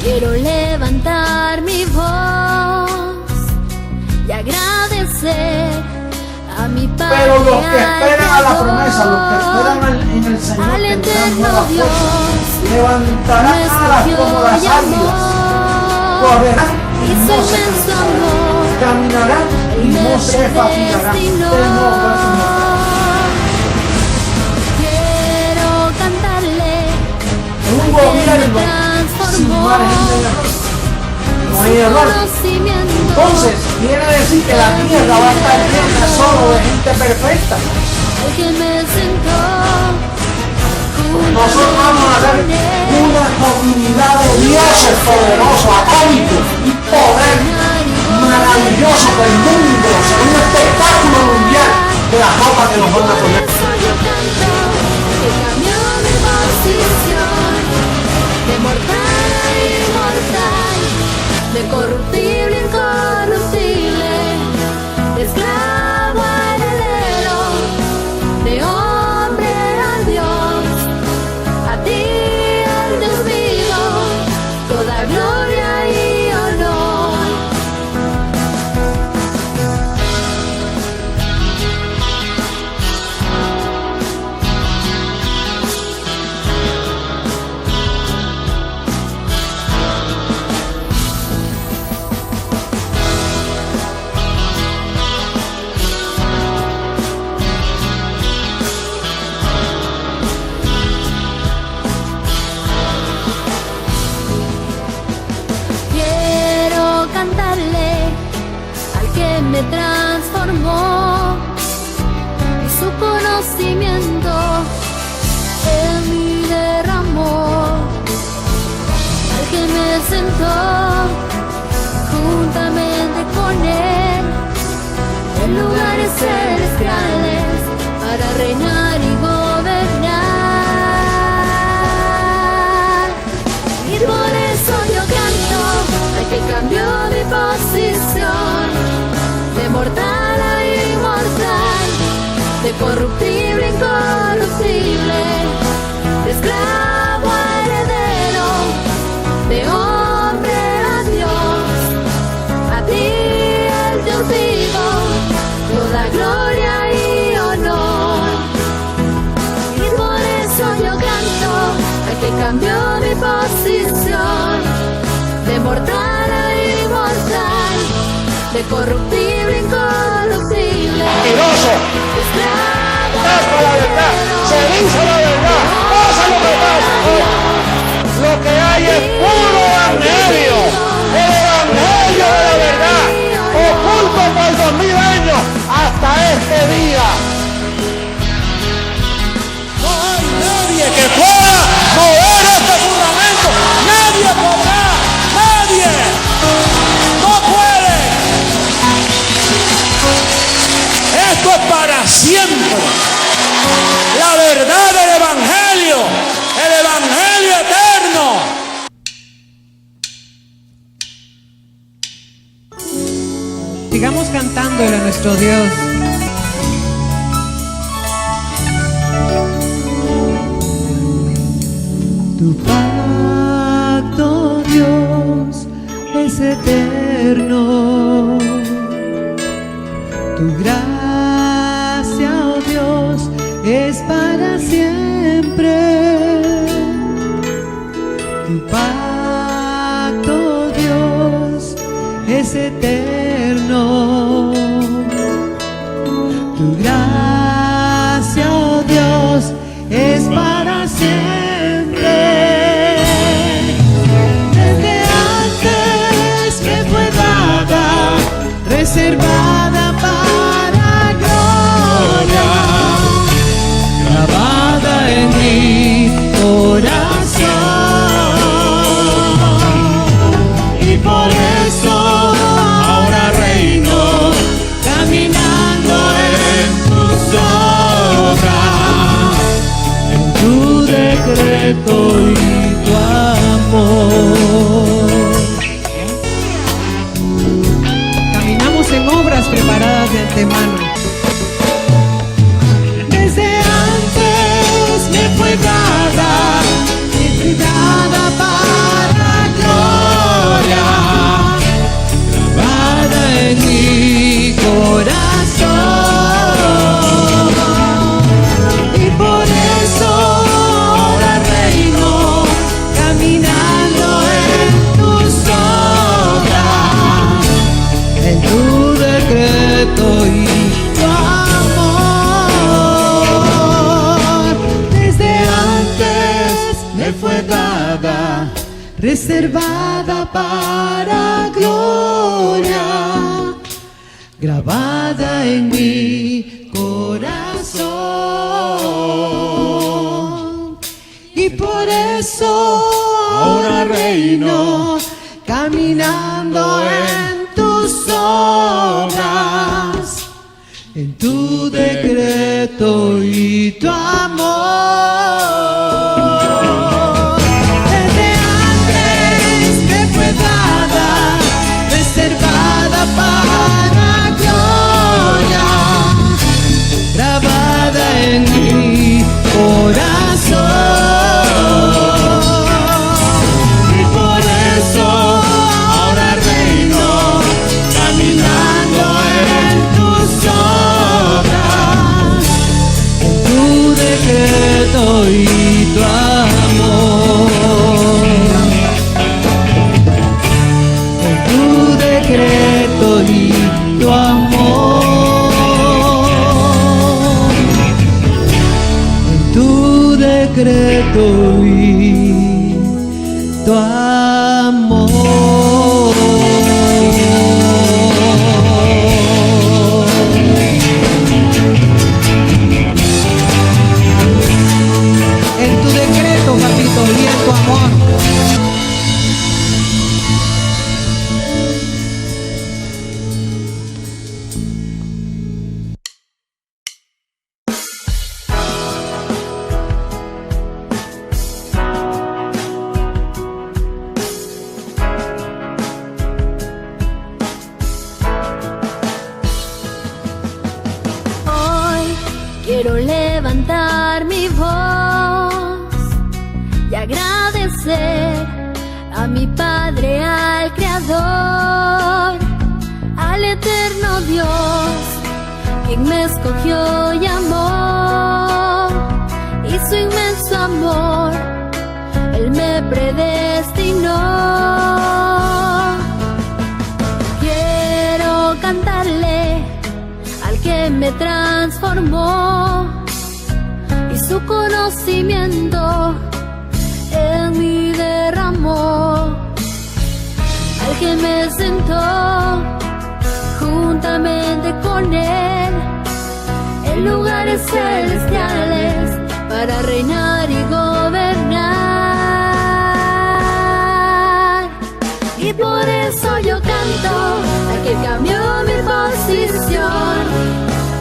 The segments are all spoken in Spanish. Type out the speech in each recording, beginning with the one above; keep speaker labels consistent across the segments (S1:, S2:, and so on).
S1: Quiero levantar mi voz y agradecer a mi Padre.
S2: Pero los que esperan a la promesa, los que esperan en el Señor, tendrán nuevas fuerzas, levantarán alas como las águilas, correrán y no se cansarán, caminarán y no se fatigarán.
S1: Quiero cantarle
S2: un gobierno sin margen de error. No hay error. Entonces, quiere decir que la tierra va a estar llena solo de gente perfecta. Nosotros vamos a ser una comunidad de dioses poderosos, atómicos y poder maravilloso del mundo, será un espectáculo mundial de la ropa que nos van a poner.
S1: De mortal a inmortal, de corruptible a incorruptible, de esclavo a heredero, de hombre a Dios, a ti al Dios vivo, toda gloria y honor. Me transformó y su conocimiento en mí derramó, al que me sentó juntamente con él en lugares celestiales para reinar y gobernar. Y por eso yo canto al que cambió mi posición, de mortal a inmortal, de corruptible a incorruptible, de esclavo a heredero, de hombre a Dios, a ti el Dios vivo, toda gloria y honor. Y por eso yo canto al que cambió mi posición, de mortal a inmortal, de corruptible a incorruptible.
S2: Mentiroso. Pasa la verdad, se dice la verdad, pasa lo que pasa. Lo que hay es puro evangelio, el evangelio de la verdad, oculto por 2000 años hasta este día. No hay nadie que pueda mover este fundamento, nadie podrá, nadie. No puede. Esto es para siempre. La verdad del evangelio, el evangelio eterno.
S3: Sigamos cantándole a nuestro Dios. Tu pacto, Dios, es eterno. Tu gracia, oh Dios, es para siempre. Tu pacto, Dios, es eterno. Tu gracia, oh Dios, es para siempre. Desde antes me fue dada, reservada para gloria, grabada en mi corazón. Y por eso ahora reino, caminando en tus obras, en tu decreto y tu amor. Caminamos en obras preparadas de antemano. Desde antes me fue dada, para gloria. reservada para gloria, grabada en mi corazón. Y por eso ahora reino, caminando en tus obras, en tu decreto y tu amor. Desde antes me fue dada, reservada para gloria, grabada en mi corazón. Y por eso ahora reino, caminando en tus obras, en tu decreto y tu amor. En tu decreto y tu amor. En tu decreto y tu amor. En tu decreto, papito, y en tu amor.
S1: Hoy quiero levantar mi voz y agradecer a mi Padre, al Creador, al eterno Dios, quien me escogió y amó, y su inmenso amor, Él me predestinó. Quiero cantarle al que me transformó, y su conocimiento en mí derramó, al que me sentó juntamente con Él en lugares celestiales para reinar y gobernar. Y por eso yo canto al que cambió mi posición,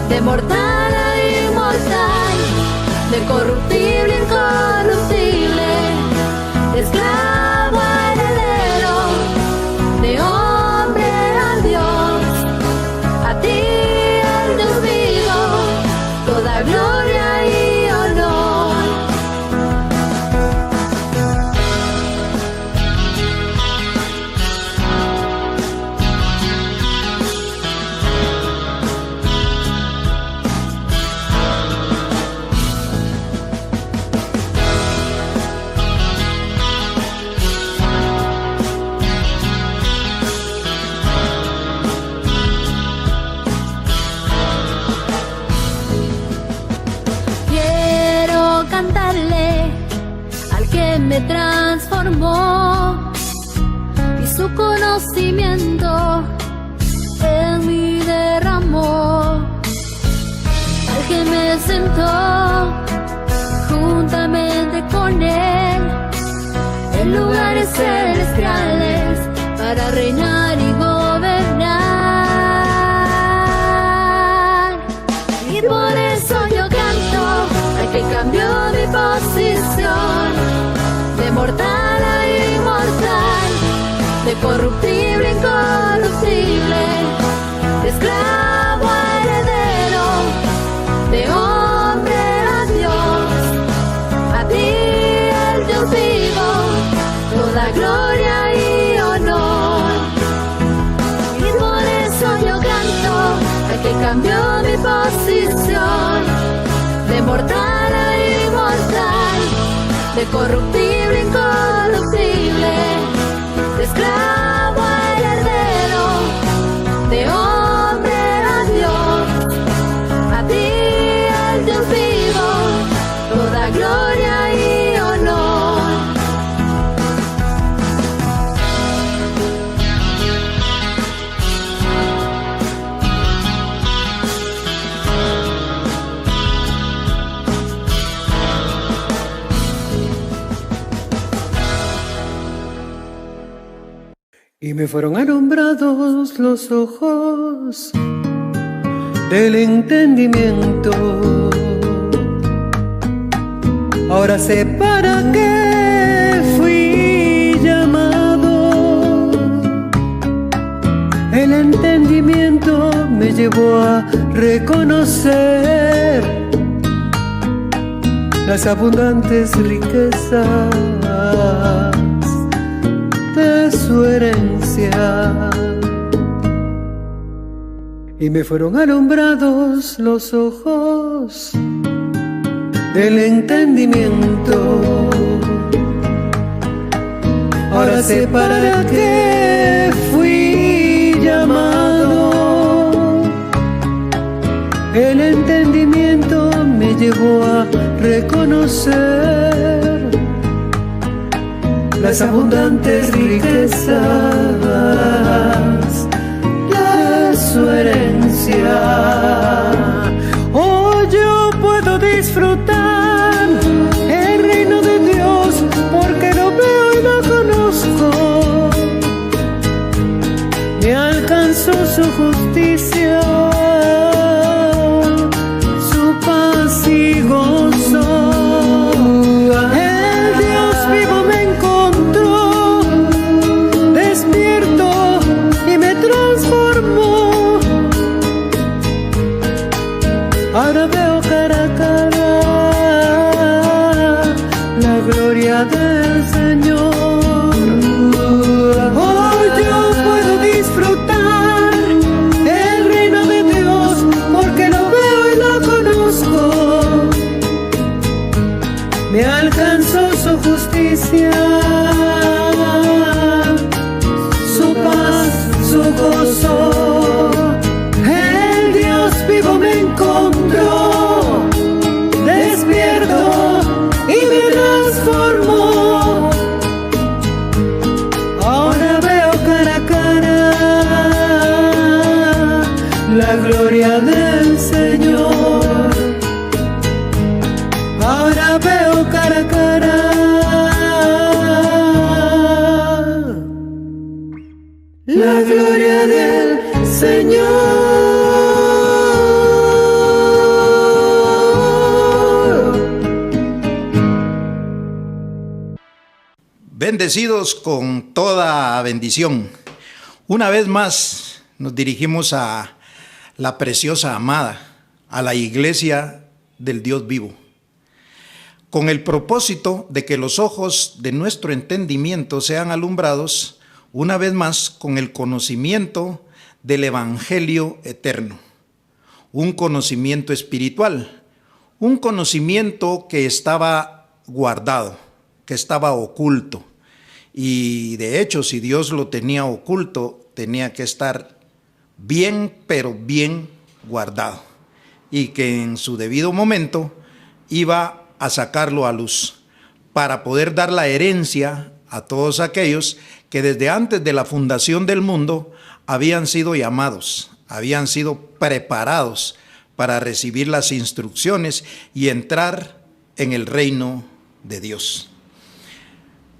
S1: de mortal a inmortal, de corruptible a incorruptible, de esclavo a heredero, de hombre a Dios. A ti, el Dios vivo, toda gloria y honor. Quiero cantarle al que me transformó, y su conocimiento en mí derramó, al que me sentó juntamente con Él en lugares celestiales para reinar y gobernar. Y por eso yo canto al que cambió mi posición, de mortal a inmortal, de corruptible a incorruptible, de esclavo a heredero, de hombre a Dios. A ti, el Dios vivo, toda gloria y honor. Y por eso yo canto al que cambió mi posición, de mortal a inmortal, de corruptible a incorruptible, de esclavo a heredero, de hombre a Dios. A ti, el Dios vivo, toda gloria y honor.
S4: Y me fueron alumbrados los ojos del entendimiento. Ahora sé para qué fui llamado. El entendimiento me llevó a reconocer las abundantes riquezas de su herencia. Y me fueron alumbrados los ojos del entendimiento. Ahora sé para qué fui llamado. El entendimiento me llevó a reconocer las abundantes riquezas de su herencia. Hoy yo puedo disfrutar el reino de Dios porque lo veo y lo conozco. Me alcanzó su justicia, su paz y gozo. El Dios vivo me encontró, despierto y me transformó. Ahora veo cara a cara la gloria del Señor. Hoy yo puedo disfrutar el reino de Dios porque lo veo y lo conozco. Me alcanzó su justicia, su paz, su gozo. El Dios vivo me encontró, despierto y me transformó. Ahora veo cara a cara la gloria del Señor. Ahora veo cara a cara la gloria del Señor.
S5: Bendecidos con toda bendición. Una vez más nos dirigimos a la preciosa amada, a la iglesia del Dios vivo, con el propósito de que los ojos de nuestro entendimiento sean alumbrados una vez más con el conocimiento del Evangelio eterno, un conocimiento espiritual, un conocimiento que estaba guardado, que estaba oculto. Y de hecho, si Dios lo tenía oculto, tenía que estar bien, pero bien guardado. Y que en su debido momento iba a sacarlo a luz para poder dar la herencia a todos aquellos que desde antes de la fundación del mundo habían sido llamados, habían sido preparados para recibir las instrucciones y entrar en el reino de Dios.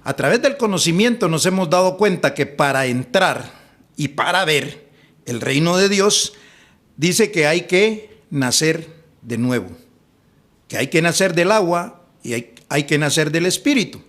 S5: A través del conocimiento nos hemos dado cuenta que para entrar y para ver el reino de Dios, dice que hay que nacer de nuevo, que hay que nacer del agua y hay que nacer del Espíritu.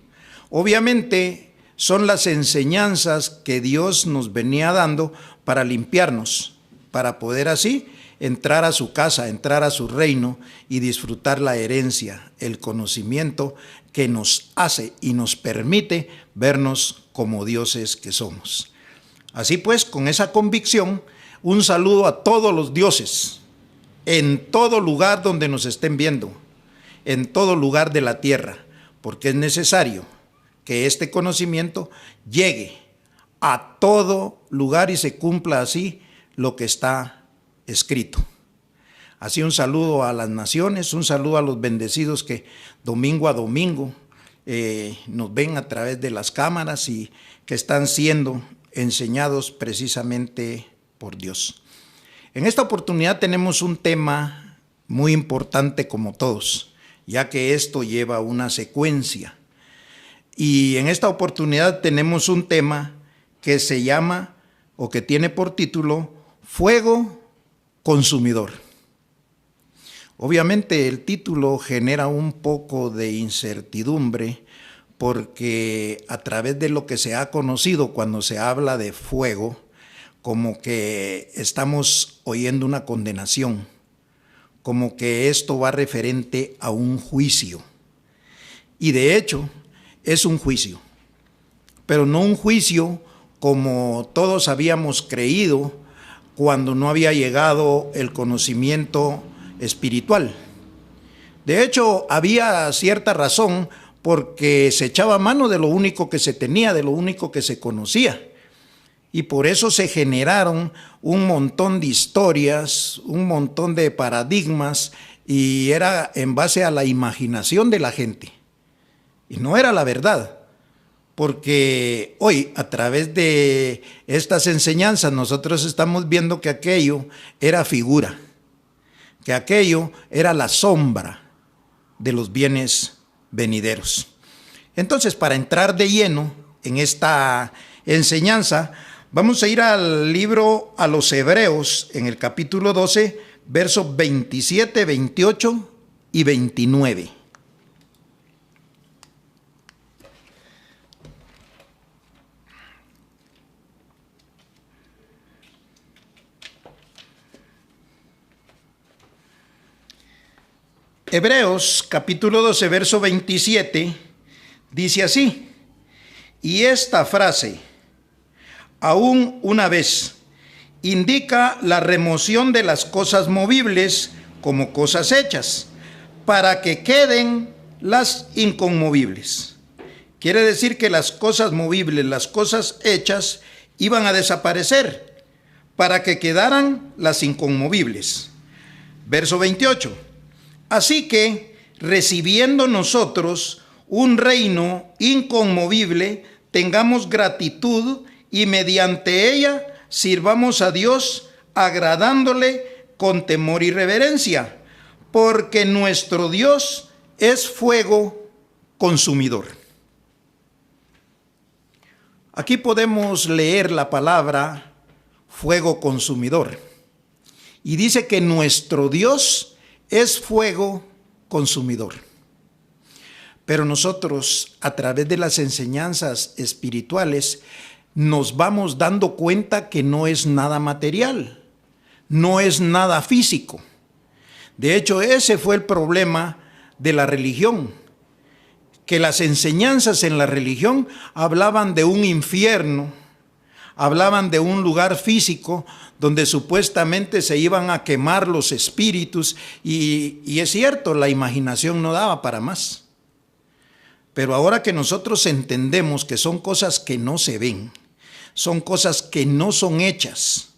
S5: Obviamente son las enseñanzas que Dios nos venía dando para limpiarnos, para poder así entrar a su casa, entrar a su reino y disfrutar la herencia, el conocimiento que nos hace y nos permite vernos como dioses que somos. Así pues, con esa convicción, un saludo a todos los dioses, en todo lugar donde nos estén viendo, en todo lugar de la tierra, porque es necesario que este conocimiento llegue a todo lugar y se cumpla así lo que está escrito. Así un saludo a las naciones, un saludo a los bendecidos que domingo a domingo nos ven a través de las cámaras y que están siendo enseñados precisamente por Dios. En esta oportunidad tenemos un tema muy importante como todos, ya que esto lleva una secuencia. Y en esta oportunidad tenemos un tema que se llama o que tiene por título Fuego Consumidor. Obviamente el título genera un poco de incertidumbre porque a través de lo que se ha conocido cuando se habla de fuego, como que estamos oyendo una condenación, como que esto va referente a un juicio. Y de hecho es un juicio, pero no un juicio como todos habíamos creído cuando no había llegado el conocimiento espiritual. De hecho, había cierta razón porque se echaba mano de lo único que se tenía, de lo único que se conocía. Y por eso se generaron un montón de historias, un montón de paradigmas, y era en base a la imaginación de la gente. Y no era la verdad, porque hoy a través de estas enseñanzas nosotros estamos viendo que aquello era figura, que aquello era la sombra de los bienes venideros. Entonces, para entrar de lleno en esta enseñanza, vamos a ir al libro a los Hebreos, en el capítulo 12, versos 27, 28 y 29. Hebreos capítulo 12, verso 27, dice así: y esta frase, aún una vez, indica la remoción de las cosas movibles como cosas hechas, para que queden las inconmovibles. Quiere decir que las cosas movibles, las cosas hechas, iban a desaparecer, para que quedaran las inconmovibles. Verso 28. Así que, recibiendo nosotros un reino inconmovible, tengamos gratitud y mediante ella sirvamos a Dios agradándole con temor y reverencia, porque nuestro Dios es fuego consumidor. Aquí podemos leer la palabra fuego consumidor y dice que nuestro Dios es fuego consumidor. Pero nosotros, a través de las enseñanzas espirituales, nos vamos dando cuenta que no es nada material, no es nada físico. De hecho, ese fue el problema de la religión, que las enseñanzas en la religión hablaban de un infierno, hablaban de un lugar físico donde supuestamente se iban a quemar los espíritus, y es cierto, la imaginación no daba para más. Pero ahora que nosotros entendemos que son cosas que no se ven, son cosas que no son hechas,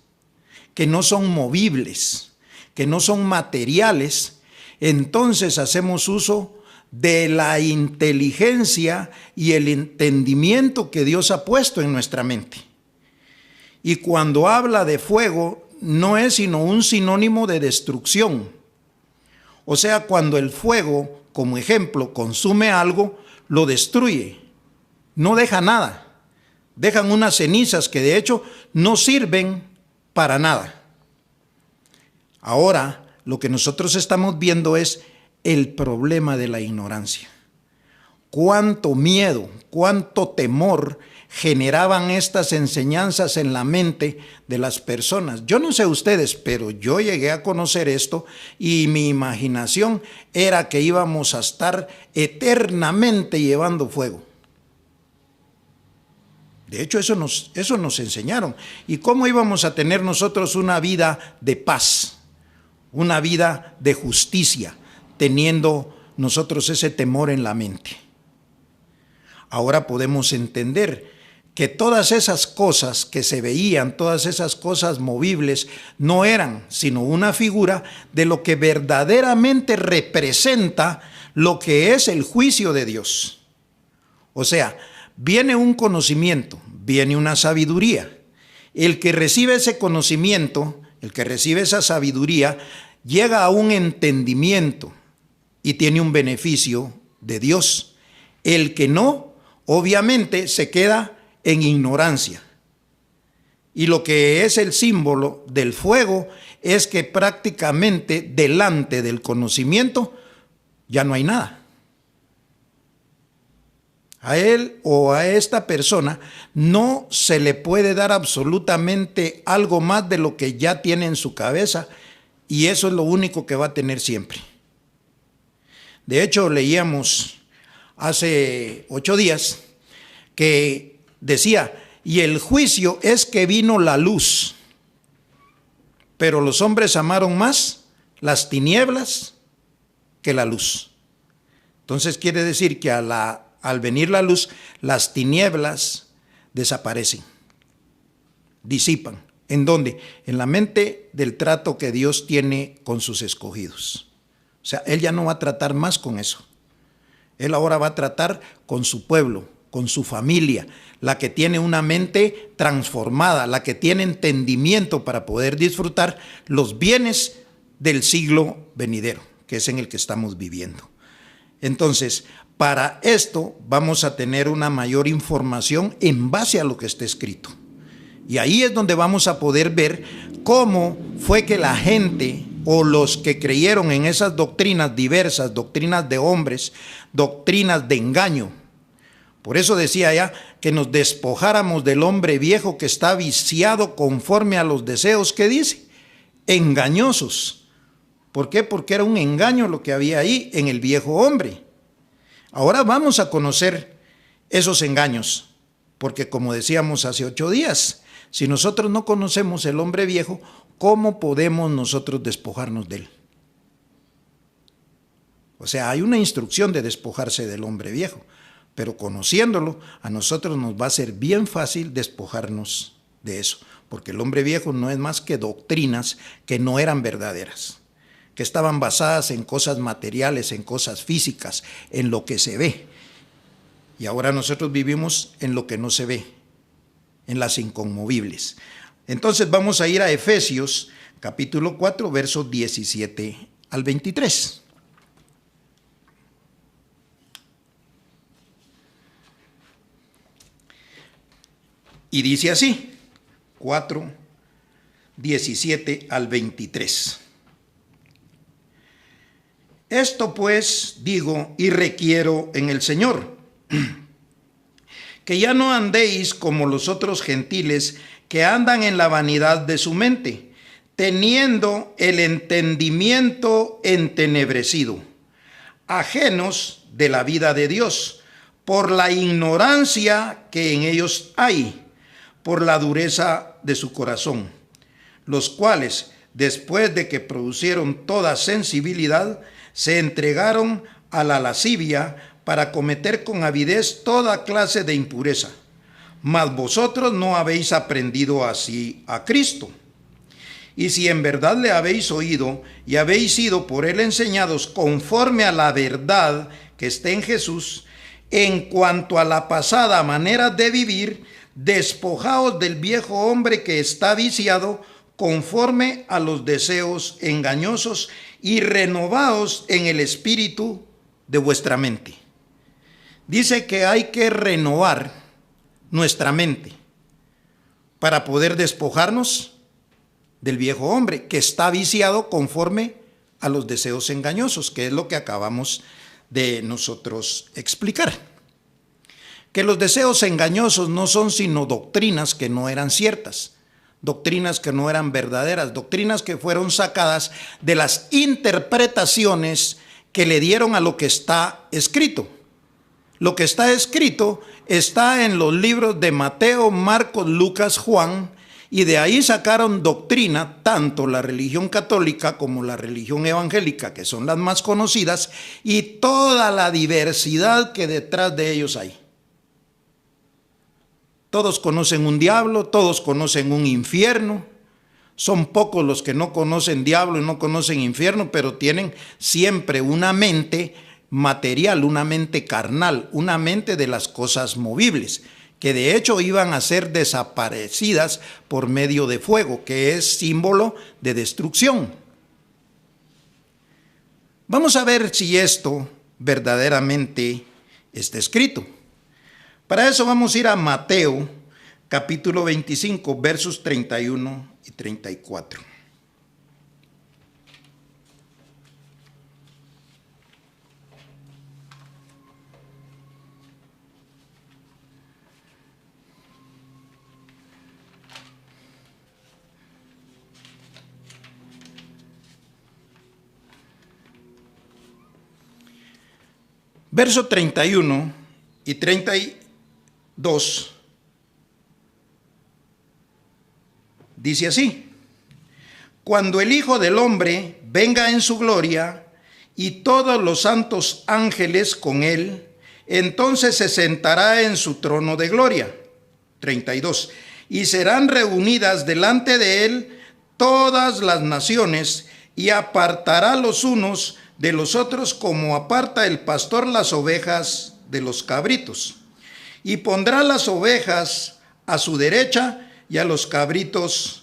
S5: que no son movibles, que no son materiales, entonces hacemos uso de la inteligencia y el entendimiento que Dios ha puesto en nuestra mente. Y cuando habla de fuego, no es sino un sinónimo de destrucción. O sea, cuando el fuego, como ejemplo, consume algo, lo destruye, no deja nada. Dejan unas cenizas que de hecho no sirven para nada. Ahora, lo que nosotros estamos viendo es el problema de la ignorancia. Cuánto miedo, cuánto temor generaban estas enseñanzas en la mente de las personas. Yo no sé ustedes, pero yo llegué a conocer esto y mi imaginación era que íbamos a estar eternamente llevando fuego. De hecho, eso nos enseñaron. ¿Y cómo íbamos a tener nosotros una vida de paz, una vida de justicia, teniendo nosotros ese temor en la mente? Ahora podemos entender que todas esas cosas que se veían, todas esas cosas movibles, no eran sino una figura de lo que verdaderamente representa lo que es el juicio de Dios. O sea, viene un conocimiento, viene una sabiduría. El que recibe ese conocimiento, el que recibe esa sabiduría, llega a un entendimiento y tiene un beneficio de Dios. El que no, obviamente se queda en ignorancia, Y lo que es el símbolo del fuego es que prácticamente delante del conocimiento ya no hay nada. A él o a esta persona no se le puede dar absolutamente algo más de lo que ya tiene en su cabeza, y eso es lo único que va a tener siempre. De hecho, leíamos hace 8 días que decía, y el juicio es que vino la luz, pero los hombres amaron más las tinieblas que la luz. Entonces quiere decir que al venir la luz, las tinieblas desaparecen, disipan. ¿En dónde? En la mente del trato que Dios tiene con sus escogidos. O sea, Él ya no va a tratar más con eso. Él ahora va a tratar con su pueblo, con su familia, la que tiene una mente transformada, la que tiene entendimiento para poder disfrutar los bienes del siglo venidero, que es en el que estamos viviendo. Entonces, para esto vamos a tener una mayor información en base a lo que está escrito. Y ahí es donde vamos a poder ver cómo fue que la gente o los que creyeron en esas doctrinas diversas, doctrinas de hombres, doctrinas de engaño. Por eso decía ya que nos despojáramos del hombre viejo que está viciado conforme a los deseos que dice, engañosos. ¿Por qué? Porque era un engaño lo que había ahí en el viejo hombre. Ahora vamos a conocer esos engaños, porque como decíamos hace 8 días, si nosotros no conocemos el hombre viejo, ¿cómo podemos nosotros despojarnos de él? O sea, hay una instrucción de despojarse del hombre viejo, pero conociéndolo, a nosotros nos va a ser bien fácil despojarnos de eso, porque el hombre viejo no es más que doctrinas que no eran verdaderas, que estaban basadas en cosas materiales, en cosas físicas, en lo que se ve. Y ahora nosotros vivimos en lo que no se ve, en las inconmovibles. Entonces vamos a ir a Efesios capítulo 4, versos 17 al 23. Y dice así, 4, 17 al 23. Esto pues digo y requiero en el Señor, que ya no andéis como los otros gentiles que andan en la vanidad de su mente, teniendo el entendimiento entenebrecido, ajenos de la vida de Dios, por la ignorancia que en ellos hay, por la dureza de su corazón, los cuales, después de que producieron toda sensibilidad, se entregaron a la lascivia para cometer con avidez toda clase de impureza. Mas vosotros no habéis aprendido así a Cristo. Y si en verdad le habéis oído y habéis sido por él enseñados conforme a la verdad que está en Jesús, en cuanto a la pasada manera de vivir, despojaos del viejo hombre que está viciado conforme a los deseos engañosos y renovaos en el espíritu de vuestra mente. Dice que hay que renovar nuestra mente para poder despojarnos del viejo hombre que está viciado conforme a los deseos engañosos, que es lo que acabamos de nosotros explicar. Que los deseos engañosos no son sino doctrinas que no eran ciertas, doctrinas que no eran verdaderas, doctrinas que fueron sacadas de las interpretaciones que le dieron a lo que está escrito. Lo que está escrito está en los libros de Mateo, Marcos, Lucas, Juan, y de ahí sacaron doctrina, tanto la religión católica como la religión evangélica, que son las más conocidas, y toda la diversidad que detrás de ellos hay. Todos conocen un diablo, todos conocen un infierno. Son pocos los que no conocen diablo y no conocen infierno, pero tienen siempre una mente material, una mente carnal, una mente de las cosas movibles, que de hecho iban a ser desaparecidas por medio de fuego, que es símbolo de destrucción. Vamos a ver si esto verdaderamente está escrito. Para eso vamos a ir a Mateo, capítulo 25, versos 31 y 34. Verso 31 y 32 dice así: cuando el Hijo del Hombre venga en su gloria y todos los santos ángeles con él, entonces se sentará en su trono de gloria. 32. Y serán reunidas delante de él todas las naciones, y apartará los unos de los otros como aparta el pastor las ovejas de los cabritos. Y pondrá las ovejas a su derecha y a los cabritos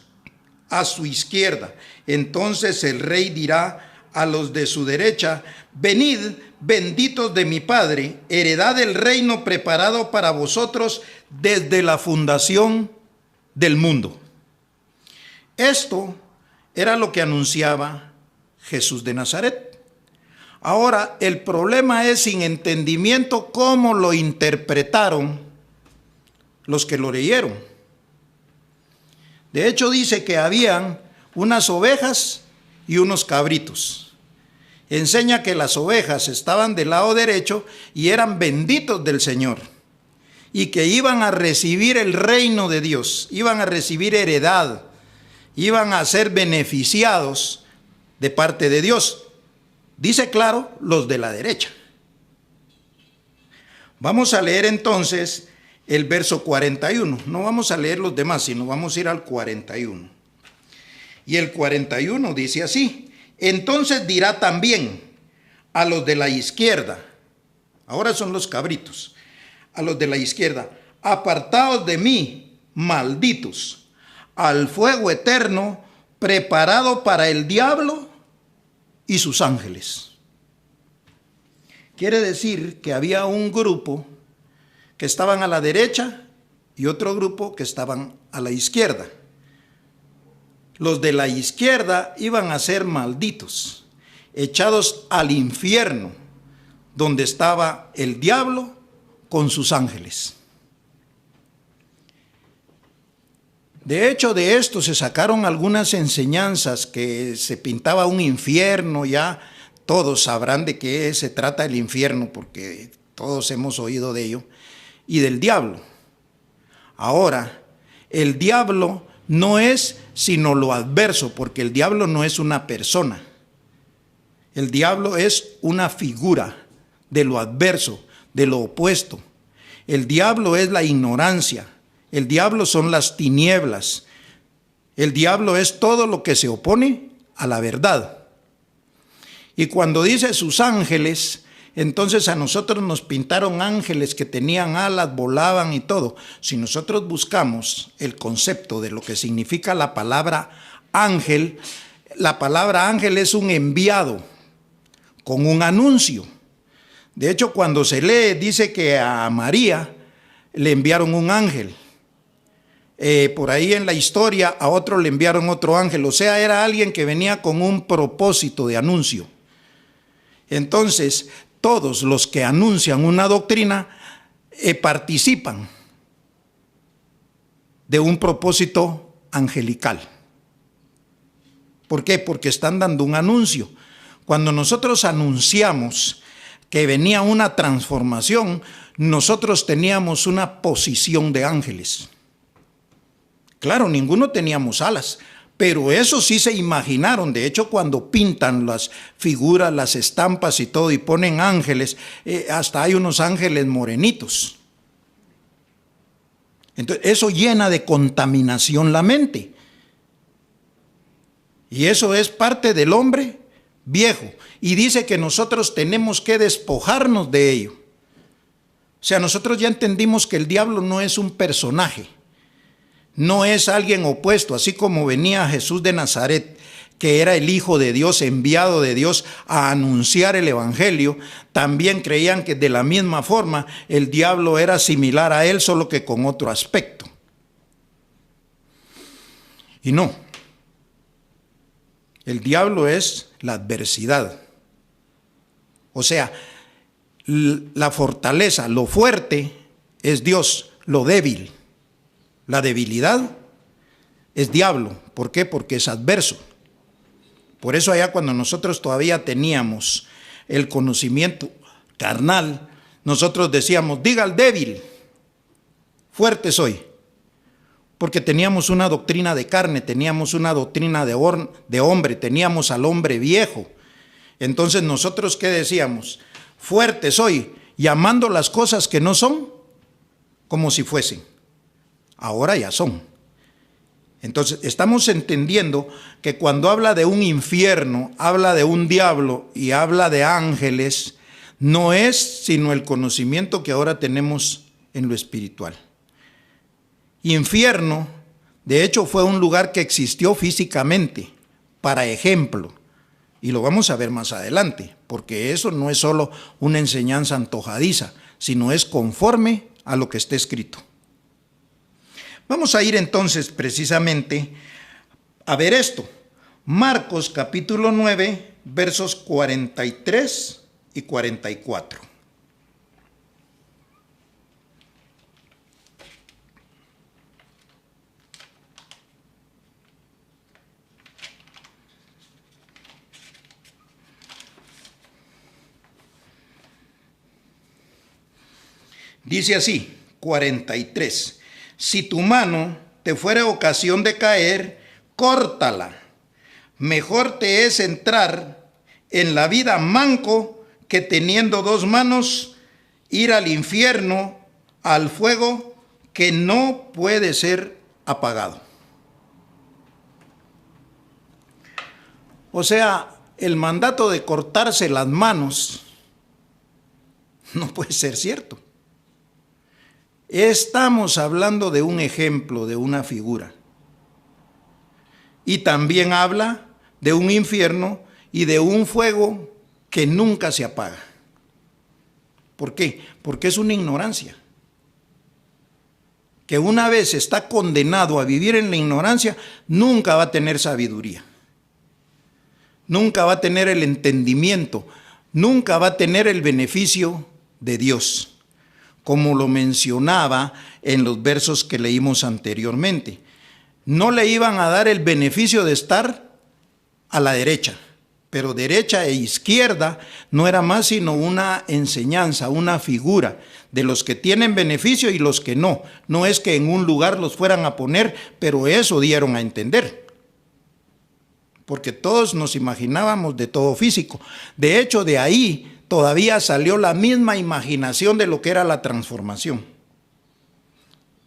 S5: a su izquierda. Entonces el rey dirá a los de su derecha: venid, benditos de mi Padre, heredad del reino preparado para vosotros desde la fundación del mundo. Esto era lo que anunciaba Jesús de Nazaret. Ahora, el problema es sin entendimiento cómo lo interpretaron los que lo leyeron. De hecho, dice que habían unas ovejas y unos cabritos. Enseña que las ovejas estaban del lado derecho y eran benditos del Señor, y que iban a recibir el reino de Dios, iban a recibir heredad, iban a ser beneficiados de parte de Dios. Dice claro, los de la derecha. Vamos a leer entonces el verso 41. No vamos a leer los demás, sino vamos a ir al 41. Y el 41 dice así: entonces dirá también a los de la izquierda, ahora son los cabritos, a los de la izquierda: apartaos de mí, malditos, al fuego eterno preparado para el diablo y sus ángeles. Quiere decir que había un grupo que estaban a la derecha y otro grupo que estaban a la izquierda. Los de la izquierda iban a ser malditos, echados al infierno, donde estaba el diablo con sus ángeles. De hecho, de esto se sacaron algunas enseñanzas, que se pintaba un infierno. Ya todos sabrán de qué se trata el infierno, porque todos hemos oído de ello, y del diablo. Ahora, el diablo no es sino lo adverso, porque el diablo no es una persona. El diablo es una figura de lo adverso, de lo opuesto. El diablo es la ignorancia. El diablo son las tinieblas. El diablo es todo lo que se opone a la verdad. Y cuando dice sus ángeles, entonces a nosotros nos pintaron ángeles que tenían alas, volaban y todo. Si nosotros buscamos el concepto de lo que significa la palabra ángel, la palabra ángel es un enviado con un anuncio. De hecho, cuando se lee, dice que a María le enviaron un ángel. Por ahí en la historia a otro le enviaron otro ángel. O sea, era alguien que venía con un propósito de anuncio. Entonces, todos los que anuncian una doctrina participan de un propósito angelical. ¿Por qué? Porque están dando un anuncio. Cuando nosotros anunciamos que venía una transformación, nosotros teníamos una posición de ángeles. Claro, ninguno teníamos alas, pero eso sí se imaginaron. De hecho, cuando pintan las figuras, las estampas y todo, y ponen ángeles, hasta hay unos ángeles morenitos. Entonces, eso llena de contaminación la mente. Y eso es parte del hombre viejo. Y dice que nosotros tenemos que despojarnos de ello. O sea, nosotros ya entendimos que el diablo no es un personaje. No es alguien opuesto, así como venía Jesús de Nazaret, que era el Hijo de Dios, enviado de Dios a anunciar el Evangelio. También creían que de la misma forma el diablo era similar a él, solo que con otro aspecto. Y no. El diablo es la adversidad. O sea, la fortaleza, lo fuerte es Dios, lo débil. La debilidad es diablo. ¿Por qué? Porque es adverso. Por eso allá cuando nosotros todavía teníamos el conocimiento carnal, nosotros decíamos, diga al débil, fuerte soy. Porque teníamos una doctrina de carne, teníamos una doctrina de hombre, teníamos al hombre viejo. Entonces nosotros, ¿qué decíamos? Fuerte soy, llamando las cosas que no son como si fuesen. Ahora ya son. Entonces estamos entendiendo que cuando habla de un infierno, habla de un diablo y habla de ángeles, no es sino el conocimiento que ahora tenemos en lo espiritual. Infierno, de hecho, fue un lugar que existió físicamente, para ejemplo, y lo vamos a ver más adelante, porque eso no es solo una enseñanza antojadiza, sino es conforme a lo que está escrito. Vamos a ir entonces precisamente a ver esto. Marcos capítulo 9, versos 43 y 44. Dice así, 43. Si tu mano te fuera ocasión de caer, córtala. Mejor te es entrar en la vida manco que teniendo dos manos ir al infierno, al fuego que no puede ser apagado. O sea, el mandato de cortarse las manos no puede ser cierto. Estamos hablando de un ejemplo, de una figura. Y también habla de un infierno y de un fuego que nunca se apaga. ¿Por qué? Porque es una ignorancia. Que una vez está condenado a vivir en la ignorancia, nunca va a tener sabiduría. Nunca va a tener el entendimiento. Nunca va a tener el beneficio de Dios, como lo mencionaba en los versos que leímos anteriormente. No le iban a dar el beneficio de estar a la derecha, pero derecha e izquierda no era más sino una enseñanza, una figura de los que tienen beneficio y los que no. No es que en un lugar los fueran a poner, pero eso dieron a entender. Porque todos nos imaginábamos de todo físico. De hecho, de ahí todavía salió la misma imaginación de lo que era la transformación.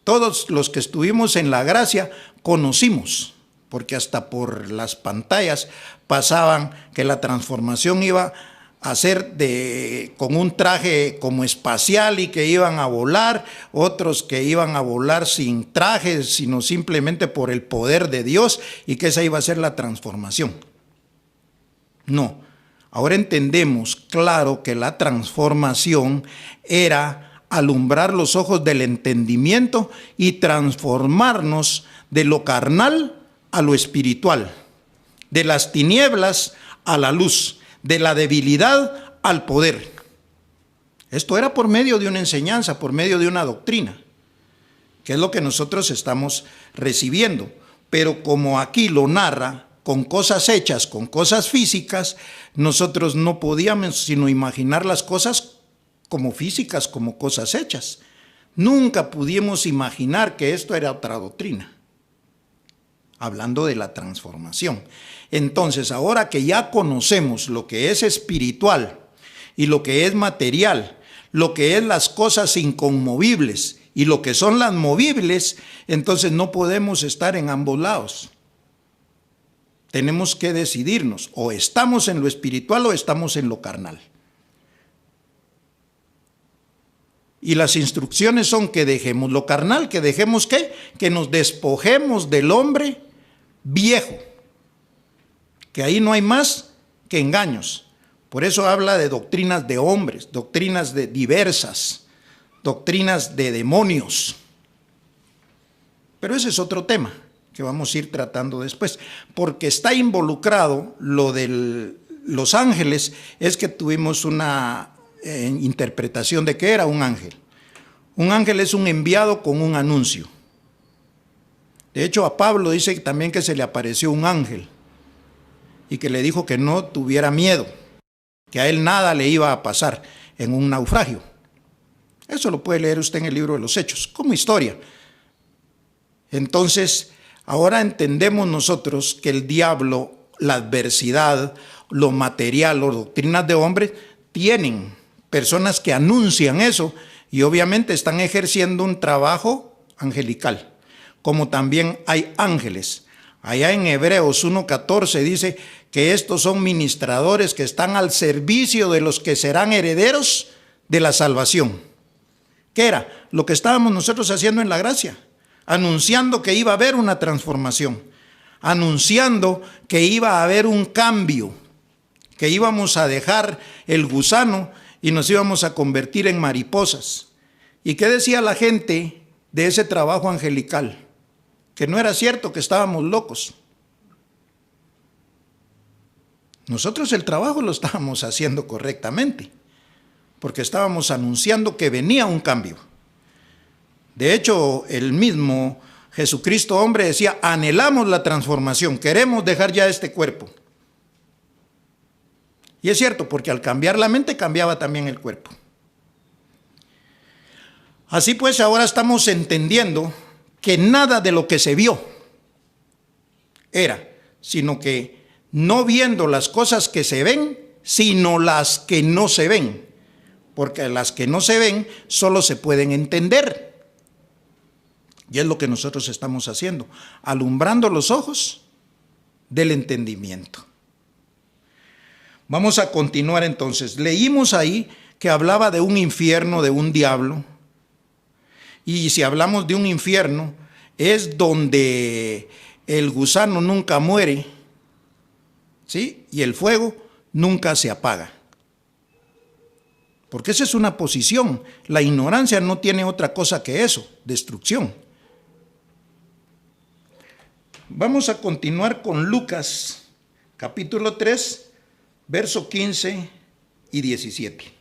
S5: Todos los que estuvimos en la gracia conocimos, porque hasta por las pantallas pasaban que la transformación iba a ser con un traje como espacial y que iban a volar, otros que iban a volar sin traje, sino simplemente por el poder de Dios, y que esa iba a ser la transformación. No. Ahora entendemos claro que la transformación era alumbrar los ojos del entendimiento y transformarnos de lo carnal a lo espiritual, de las tinieblas a la luz, de la debilidad al poder. Esto era por medio de una enseñanza, por medio de una doctrina, que es lo que nosotros estamos recibiendo. Pero como aquí lo narra, con cosas hechas, con cosas físicas, nosotros no podíamos sino imaginar las cosas como físicas, como cosas hechas. Nunca pudimos imaginar que esto era otra doctrina, hablando de la transformación. Entonces, ahora que ya conocemos lo que es espiritual y lo que es material, lo que es las cosas inconmovibles y lo que son las movibles, entonces no podemos estar en ambos lados. Tenemos que decidirnos, o estamos en lo espiritual o estamos en lo carnal. Y las instrucciones son que dejemos lo carnal, que dejemos ¿qué? Que nos despojemos del hombre viejo, que ahí no hay más que engaños. Por eso habla de doctrinas de hombres, doctrinas de diversas, doctrinas de demonios. Pero ese es otro tema que vamos a ir tratando después, porque está involucrado lo de los ángeles, es que tuvimos una interpretación de qué era un ángel. Un ángel es un enviado con un anuncio. De hecho, a Pablo dice también que se le apareció un ángel y que le dijo que no tuviera miedo, que a él nada le iba a pasar en un naufragio. Eso lo puede leer usted en el libro de los Hechos, como historia. Entonces, ahora entendemos nosotros que el diablo, la adversidad, lo material, las doctrinas de hombres, tienen personas que anuncian eso y obviamente están ejerciendo un trabajo angelical, como también hay ángeles. Allá en Hebreos 1:14 dice que estos son ministradores que están al servicio de los que serán herederos de la salvación. ¿Qué era? Lo que estábamos nosotros haciendo en la gracia, anunciando que iba a haber una transformación, anunciando que iba a haber un cambio, que íbamos a dejar el gusano y nos íbamos a convertir en mariposas. ¿Y qué decía la gente de ese trabajo angelical? Que no era cierto, que estábamos locos. Nosotros el trabajo lo estábamos haciendo correctamente, porque estábamos anunciando que venía un cambio. De hecho, el mismo Jesucristo hombre decía, anhelamos la transformación, queremos dejar ya este cuerpo. Y es cierto, porque al cambiar la mente cambiaba también el cuerpo. Así pues, ahora estamos entendiendo que nada de lo que se vio era, sino que no viendo las cosas que se ven, sino las que no se ven, porque las que no se ven solo se pueden entender. Y es lo que nosotros estamos haciendo, alumbrando los ojos del entendimiento. Vamos a continuar entonces. Leímos ahí que hablaba de un infierno, de un diablo. Y si hablamos de un infierno, es donde el gusano nunca muere, ¿sí? Y el fuego nunca se apaga. Porque esa es una posición. La ignorancia no tiene otra cosa que eso, destrucción. Vamos a continuar con Lucas, capítulo 3, verso 15 y 17.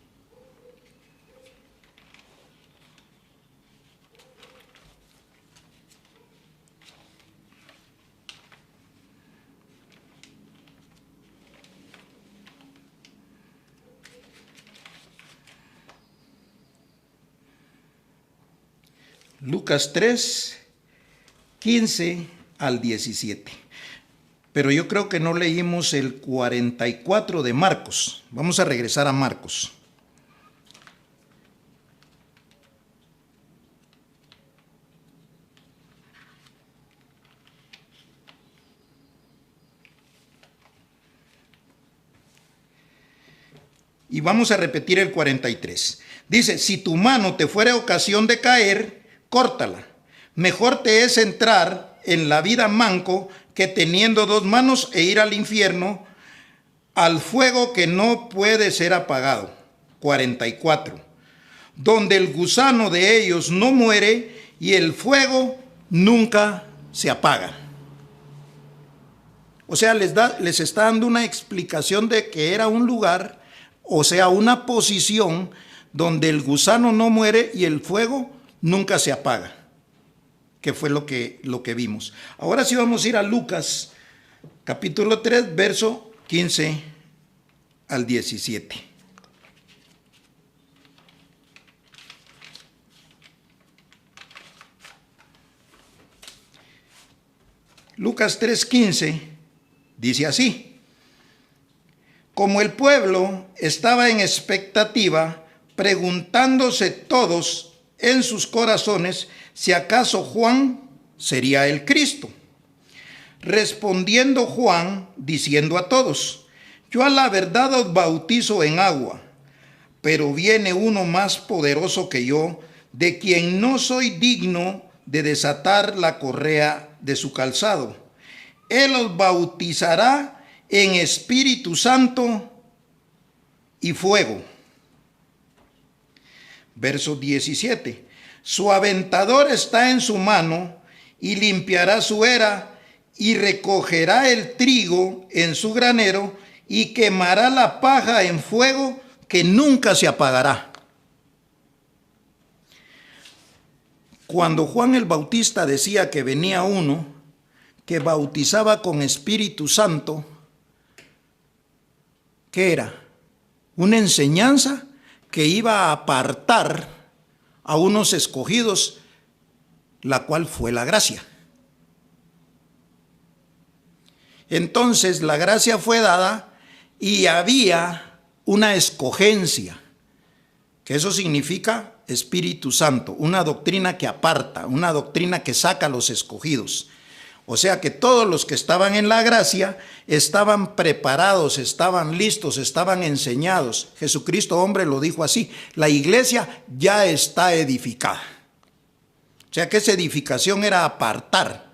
S5: Lucas 3, 15 al 17. Pero yo creo que no leímos el 44 de Marcos. Vamos a regresar a Marcos. Y vamos a repetir el 43. Dice, si tu mano te fuera ocasión de caer, córtala. Mejor te es entrar en la vida manco que teniendo dos manos e ir al infierno, al fuego que no puede ser apagado. 44. Donde el gusano de ellos no muere y el fuego nunca se apaga. O sea, les está dando una explicación de que era un lugar, o sea, una posición donde el gusano no muere y el fuego nunca se apaga, que fue lo que vimos. Ahora sí vamos a ir a Lucas, capítulo 3, verso 15 al 17. Lucas 3:15 dice así: como el pueblo estaba en expectativa, preguntándose todos en sus corazones si acaso Juan sería el Cristo. Respondiendo Juan, diciendo a todos: yo a la verdad os bautizo en agua, pero viene uno más poderoso que yo, de quien no soy digno de desatar la correa de su calzado. Él os bautizará en Espíritu Santo y fuego. Verso 17. Su aventador está en su mano y limpiará su era, y recogerá el trigo en su granero, y quemará la paja en fuego que nunca se apagará. Cuando Juan el Bautista decía que venía uno que bautizaba con Espíritu Santo, ¿qué era? Una enseñanza que iba a apartar a unos escogidos, la cual fue la gracia. Entonces la gracia fue dada y había una escogencia, que eso significa Espíritu Santo, una doctrina que aparta, una doctrina que saca a los escogidos. O sea que todos los que estaban en la gracia estaban preparados, estaban listos, estaban enseñados. Jesucristo, hombre, lo dijo así: la iglesia ya está edificada. O sea que esa edificación era apartar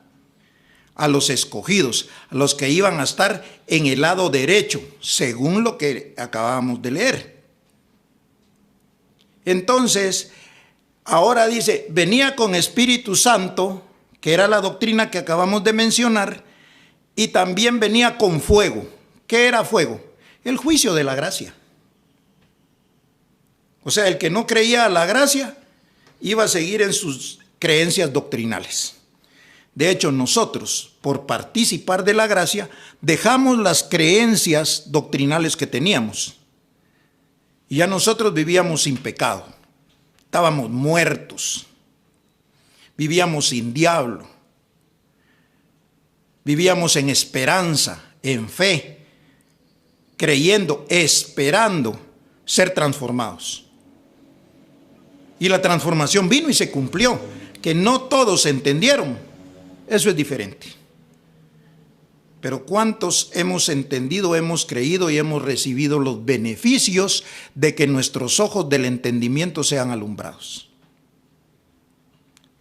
S5: a los escogidos, a los que iban a estar en el lado derecho, según lo que acabamos de leer. Entonces, ahora dice, venía con Espíritu Santo, que era la doctrina que acabamos de mencionar, y también venía con fuego. ¿Qué era fuego? El juicio de la gracia. O sea, el que no creía a la gracia iba a seguir en sus creencias doctrinales. De hecho, nosotros, por participar de la gracia, dejamos las creencias doctrinales que teníamos. Y ya nosotros vivíamos sin pecado. Estábamos muertos. Vivíamos sin diablo. Vivíamos en esperanza, en fe, creyendo, esperando ser transformados. Y la transformación vino y se cumplió. Que no todos entendieron, eso es diferente. Pero ¿cuántos hemos entendido, hemos creído y hemos recibido los beneficios de que nuestros ojos del entendimiento sean alumbrados?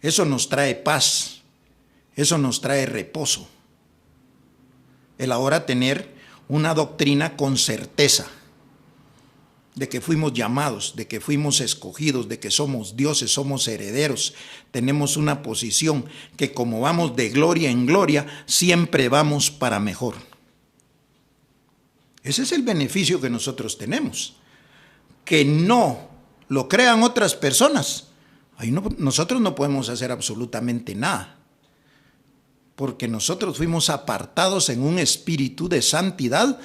S5: Eso nos trae paz, eso nos trae reposo. El ahora tener una doctrina con certeza de que fuimos llamados, de que fuimos escogidos, de que somos dioses, somos herederos, tenemos una posición que como vamos de gloria en gloria, siempre vamos para mejor. Ese es el beneficio que nosotros tenemos. Que no lo crean otras personas, ahí nosotros no podemos hacer absolutamente nada, porque nosotros fuimos apartados en un espíritu de santidad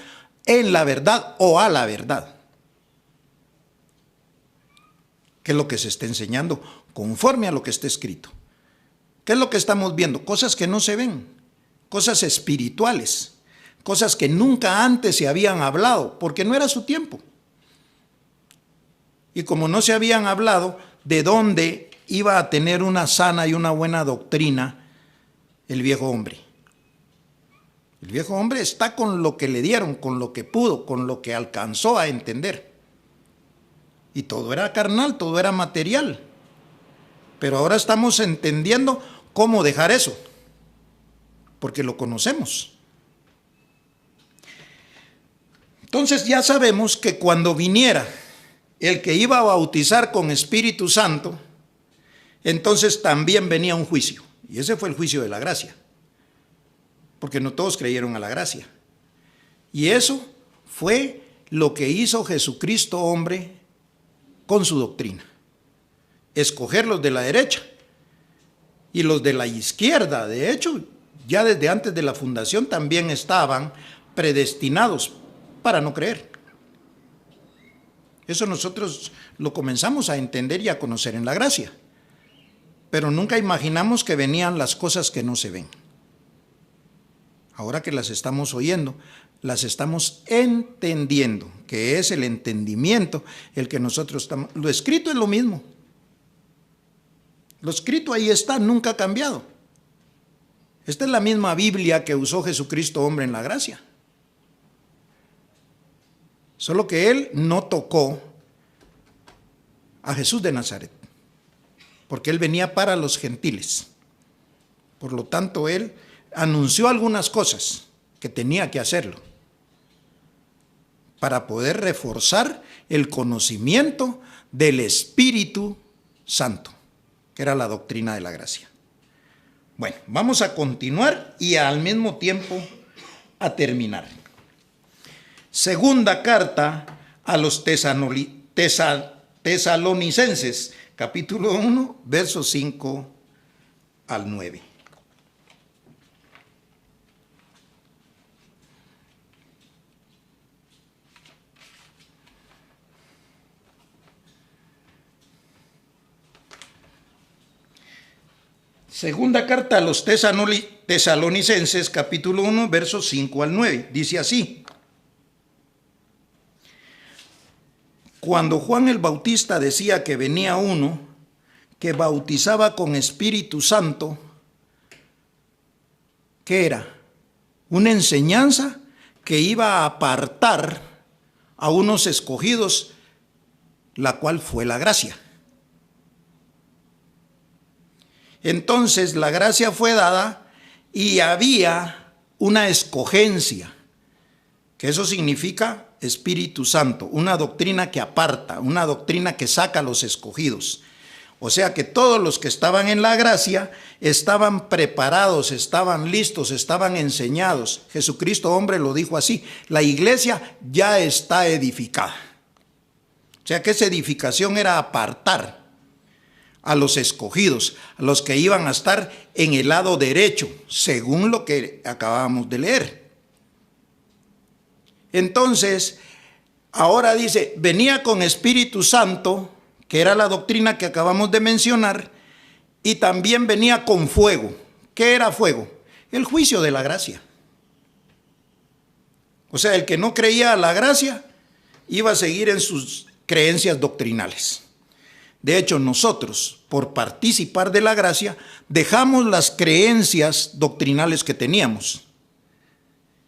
S5: en la verdad o a la verdad. ¿Qué es lo que se está enseñando? Conforme a lo que está escrito. ¿Qué es lo que estamos viendo? Cosas que no se ven, cosas espirituales, cosas que nunca antes se habían hablado, porque no era su tiempo. Y como no se habían hablado, ¿de dónde iba a tener una sana y una buena doctrina el viejo hombre? El viejo hombre está con lo que le dieron, con lo que pudo, con lo que alcanzó a entender. Y todo era carnal, todo era material. Pero ahora estamos entendiendo cómo dejar eso, porque lo conocemos. Entonces ya sabemos que cuando viniera el que iba a bautizar con Espíritu Santo, entonces también venía un juicio. Y ese fue el juicio de la gracia, porque no todos creyeron a la gracia. Y eso fue lo que hizo Jesucristo, hombre, con su doctrina. Escoger los de la derecha y los de la izquierda. De hecho, ya desde antes de la fundación también estaban predestinados para no creer. Eso nosotros lo comenzamos a entender y a conocer en la gracia. Pero nunca imaginamos que venían las cosas que no se ven. Ahora que las estamos oyendo, las estamos entendiendo, que es el entendimiento el que nosotros estamos. Lo escrito es lo mismo. Lo escrito ahí está, nunca ha cambiado. Esta es la misma Biblia que usó Jesucristo, hombre, en la gracia. Solo que él no tocó a Jesús de Nazaret, porque él venía para los gentiles. Por lo tanto, él anunció algunas cosas que tenía que hacerlo para poder reforzar el conocimiento del Espíritu Santo, que era la doctrina de la gracia. Bueno, vamos a continuar y al mismo tiempo a terminar. Segunda carta a los tesalonicenses, capítulo 1, versos 5 al 9. Segunda carta a los tesalonicenses, capítulo 1, versos 5 al 9. Dice así: cuando Juan el Bautista decía que venía uno que bautizaba con Espíritu Santo, ¿qué era? Una enseñanza que iba a apartar a unos escogidos, la cual fue la gracia. Entonces la gracia fue dada y había una escogencia, que eso significa Espíritu Santo, una doctrina que aparta, una doctrina que saca a los escogidos. O sea que todos los que estaban en la gracia estaban preparados, estaban listos, estaban enseñados. Jesucristo, hombre, lo dijo así: la iglesia ya está edificada. O sea que esa edificación era apartar a los escogidos, a los que iban a estar en el lado derecho, según lo que acabamos de leer. Entonces, ahora dice, venía con Espíritu Santo, que era la doctrina que acabamos de mencionar, y también venía con fuego. ¿Qué era fuego? El juicio de la gracia. O sea, el que no creía a la gracia iba a seguir en sus creencias doctrinales. De hecho, nosotros, por participar de la gracia, dejamos las creencias doctrinales que teníamos.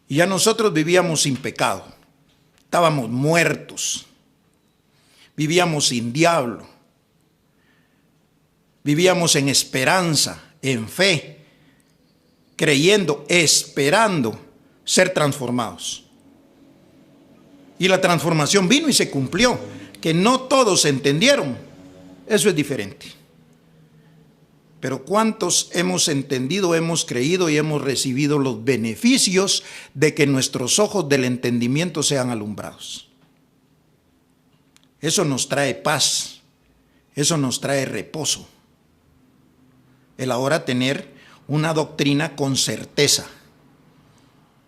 S5: Y ya nosotros vivíamos sin pecado. Estábamos muertos. Vivíamos sin diablo. Vivíamos en esperanza, en fe, creyendo, esperando ser transformados. Y la transformación vino y se cumplió. Que no todos entendieron. Eso es diferente. Pero ¿cuántos hemos entendido, hemos creído y hemos recibido los beneficios de que nuestros ojos del entendimiento sean alumbrados? Eso nos trae paz, eso nos trae reposo. El ahora tener una doctrina con certeza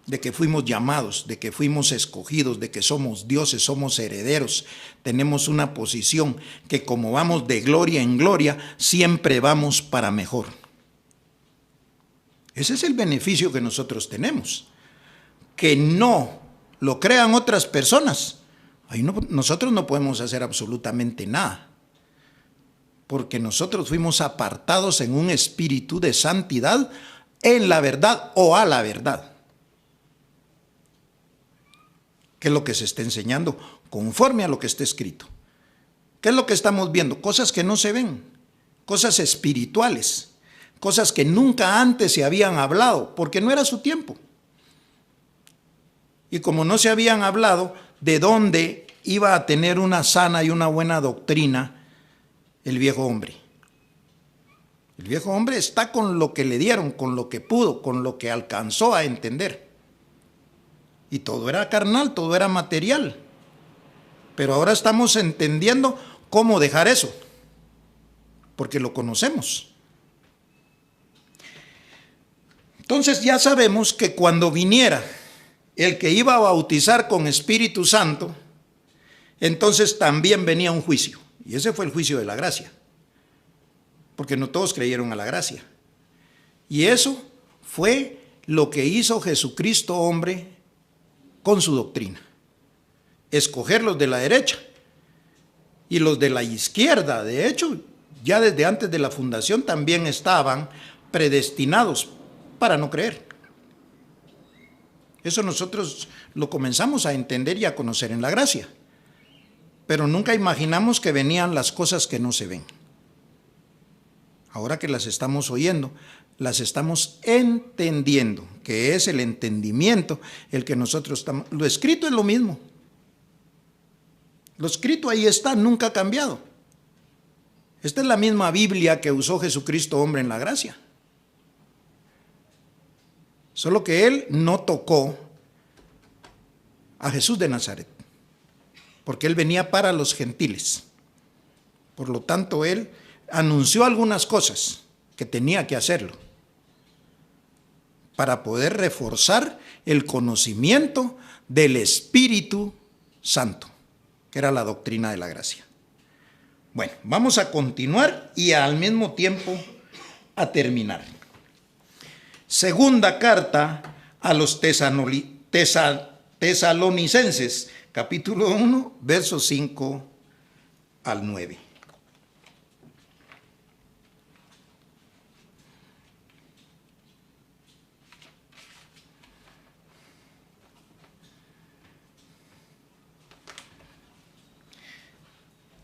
S5: de que fuimos llamados, de que fuimos escogidos, de que somos dioses, somos herederos, tenemos una posición que como vamos de gloria en gloria, siempre vamos para mejor. Ese es el beneficio que nosotros tenemos. Que no lo crean otras personas, ahí nosotros no podemos hacer absolutamente nada, porque nosotros fuimos apartados en un espíritu de santidad en la verdad o a la verdad. ¿Qué es lo que se está enseñando? Conforme a lo que está escrito. ¿Qué es lo que estamos viendo? Cosas que no se ven, cosas espirituales, cosas que nunca antes se habían hablado, porque no era su tiempo. Y como no se habían hablado, ¿de dónde iba a tener una sana y una buena doctrina el viejo hombre? El viejo hombre está con lo que le dieron, con lo que pudo, con lo que alcanzó a entender. Y todo era carnal, todo era material. Pero ahora estamos entendiendo cómo dejar eso, porque lo conocemos. Entonces ya sabemos que cuando viniera el que iba a bautizar con Espíritu Santo, entonces también venía un juicio. Y ese fue el juicio de la gracia, porque no todos creyeron a la gracia. Y eso fue lo que hizo Jesucristo, hombre, con su doctrina. Escoger los de la derecha y los de la izquierda. De hecho, ya desde antes de la fundación también estaban predestinados para no creer. Eso nosotros lo comenzamos a entender y a conocer en la gracia. Pero nunca imaginamos que venían las cosas que no se ven. Ahora que las estamos oyendo, las estamos entendiendo, que es el entendimiento el que nosotros estamos. Lo escrito es lo mismo. Lo escrito ahí está, nunca ha cambiado. Esta es la misma Biblia que usó Jesucristo, hombre, en la gracia. Solo que él no tocó a Jesús de Nazaret, porque él venía para los gentiles. Por lo tanto, él anunció algunas cosas que tenía que hacerlo para poder reforzar el conocimiento del Espíritu Santo, que era la doctrina de la gracia. Bueno, vamos a continuar y al mismo tiempo a terminar. Segunda carta a los tesalonicenses, capítulo 1, versos 5 al 9.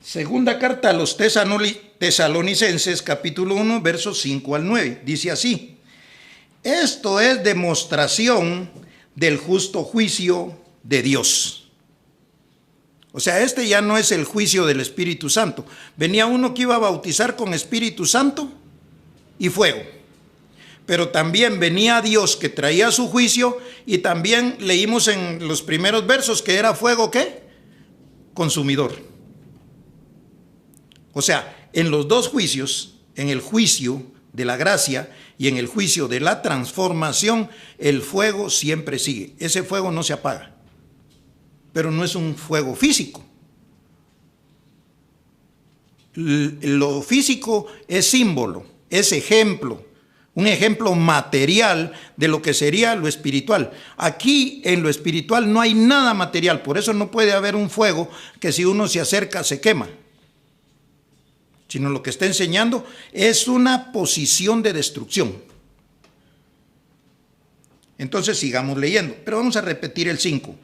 S5: Segunda carta a los tesalonicenses, capítulo 1, versos 5 al 9. Dice así: esto es demostración del justo juicio de Dios. O sea, este ya no es el juicio del Espíritu Santo. Venía uno que iba a bautizar con Espíritu Santo y fuego. Pero también venía Dios que traía su juicio, y también leímos en los primeros versos que era fuego, ¿qué? Consumidor. O sea, en los dos juicios, en el juicio de la gracia y en el juicio de la transformación, el fuego siempre sigue. Ese fuego no se apaga, pero no es un fuego físico. Lo físico es símbolo, es ejemplo, un ejemplo material de lo que sería lo espiritual. Aquí en lo espiritual no hay nada material, por eso no puede haber un fuego que si uno se acerca se quema, sino lo que está enseñando es una posición de destrucción. Entonces sigamos leyendo, pero vamos a repetir el 5.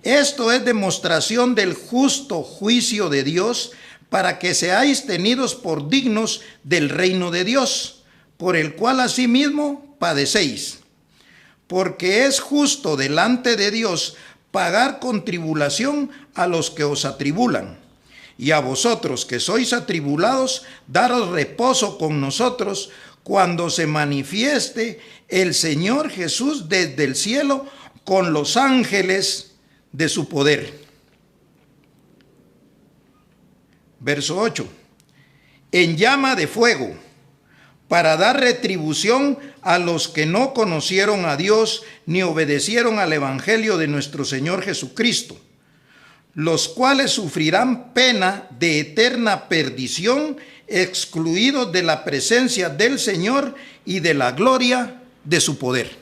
S5: Esto es demostración del justo juicio de Dios, para que seáis tenidos por dignos del reino de Dios, por el cual asimismo padecéis. Porque es justo delante de Dios pagar con tribulación a los que os atribulan, y a vosotros que sois atribulados, daros reposo con nosotros cuando se manifieste el Señor Jesús desde el cielo con los ángeles de su poder. Verso 8. En llama de fuego, para dar retribución a los que no conocieron a Dios ni obedecieron al evangelio de nuestro Señor Jesucristo, los cuales sufrirán pena de eterna perdición, excluidos de la presencia del Señor y de la gloria de su poder.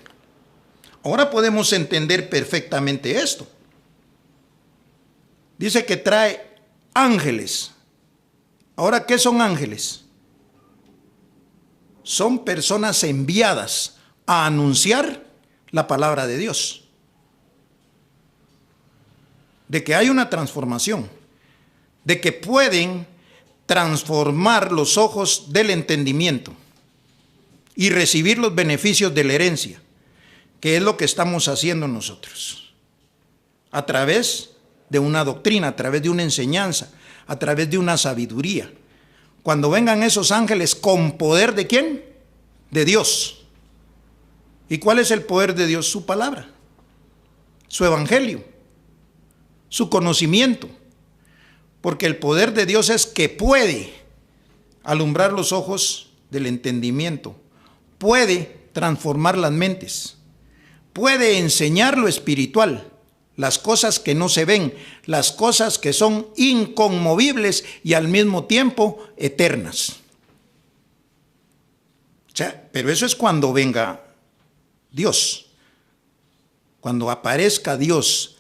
S5: Ahora podemos entender perfectamente esto. Dice que trae ángeles. Ahora, ¿qué son ángeles? Son personas enviadas a anunciar la palabra de Dios, de que hay una transformación, de que pueden transformar los ojos del entendimiento y recibir los beneficios de la herencia, que es lo que estamos haciendo nosotros, a través de una doctrina, a través de una enseñanza, a través de una sabiduría. Cuando vengan esos ángeles con poder, ¿de quién? De Dios. ¿Y cuál es el poder de Dios? Su palabra, su evangelio, su conocimiento. Porque el poder de Dios es que puede alumbrar los ojos del entendimiento, puede transformar las mentes, puede enseñar lo espiritual, las cosas que no se ven, las cosas que son inconmovibles y al mismo tiempo eternas. O sea, pero eso es cuando venga Dios, cuando aparezca Dios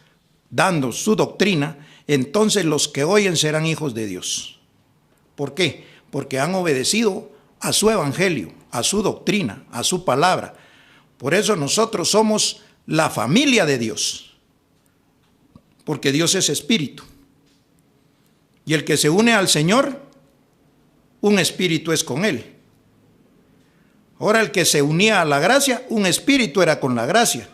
S5: dando su doctrina. Entonces los que oyen serán hijos de Dios. ¿Por qué? Porque han obedecido a su evangelio, a su doctrina, a su palabra. Por eso nosotros somos la familia de Dios, porque Dios es espíritu. Y el que se une al Señor, un espíritu es con Él. Ahora el que se unía a la gracia, un espíritu era con la gracia.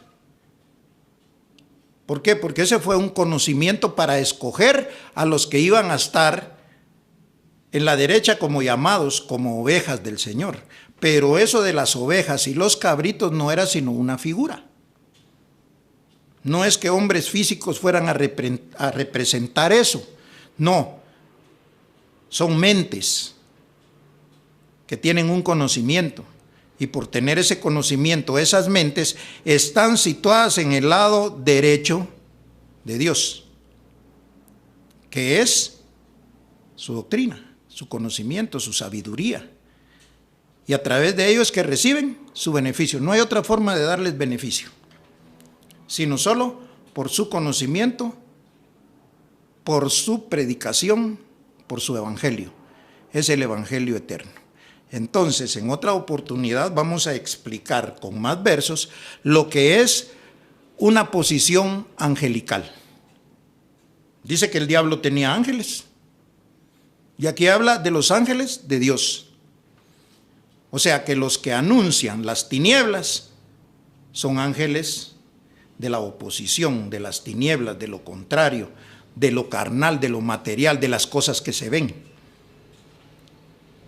S5: ¿Por qué? Porque ese fue un conocimiento para escoger a los que iban a estar en la derecha como llamados, como ovejas del Señor. Pero eso de las ovejas y los cabritos no era sino una figura. No es que hombres físicos fueran a representar eso. No, son mentes que tienen un conocimiento. Y por tener ese conocimiento, esas mentes están situadas en el lado derecho de Dios, que es su doctrina, su conocimiento, su sabiduría. Y a través de ellos que reciben su beneficio. No hay otra forma de darles beneficio, sino solo por su conocimiento, por su predicación, por su evangelio. Es el evangelio eterno. Entonces, en otra oportunidad vamos a explicar con más versos lo que es una posición angelical. Dice que el diablo tenía ángeles. Y aquí habla de los ángeles de Dios. O sea que los que anuncian las tinieblas son ángeles de la oposición, de las tinieblas, de lo contrario, de lo carnal, de lo material, de las cosas que se ven.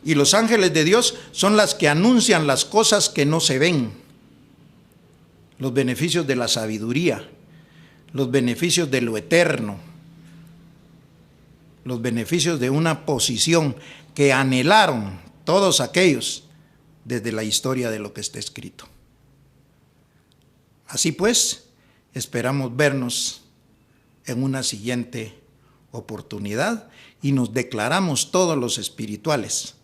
S5: Y los ángeles de Dios son las que anuncian las cosas que no se ven. Los beneficios de la sabiduría, los beneficios de lo eterno, los beneficios de una posición que anhelaron todos aquellos desde la historia de lo que está escrito. Así pues, esperamos vernos en una siguiente oportunidad y nos declaramos todos los espirituales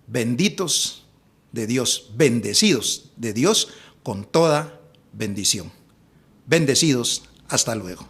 S5: benditos de Dios, bendecidos de Dios con toda bendición. Bendecidos, hasta luego.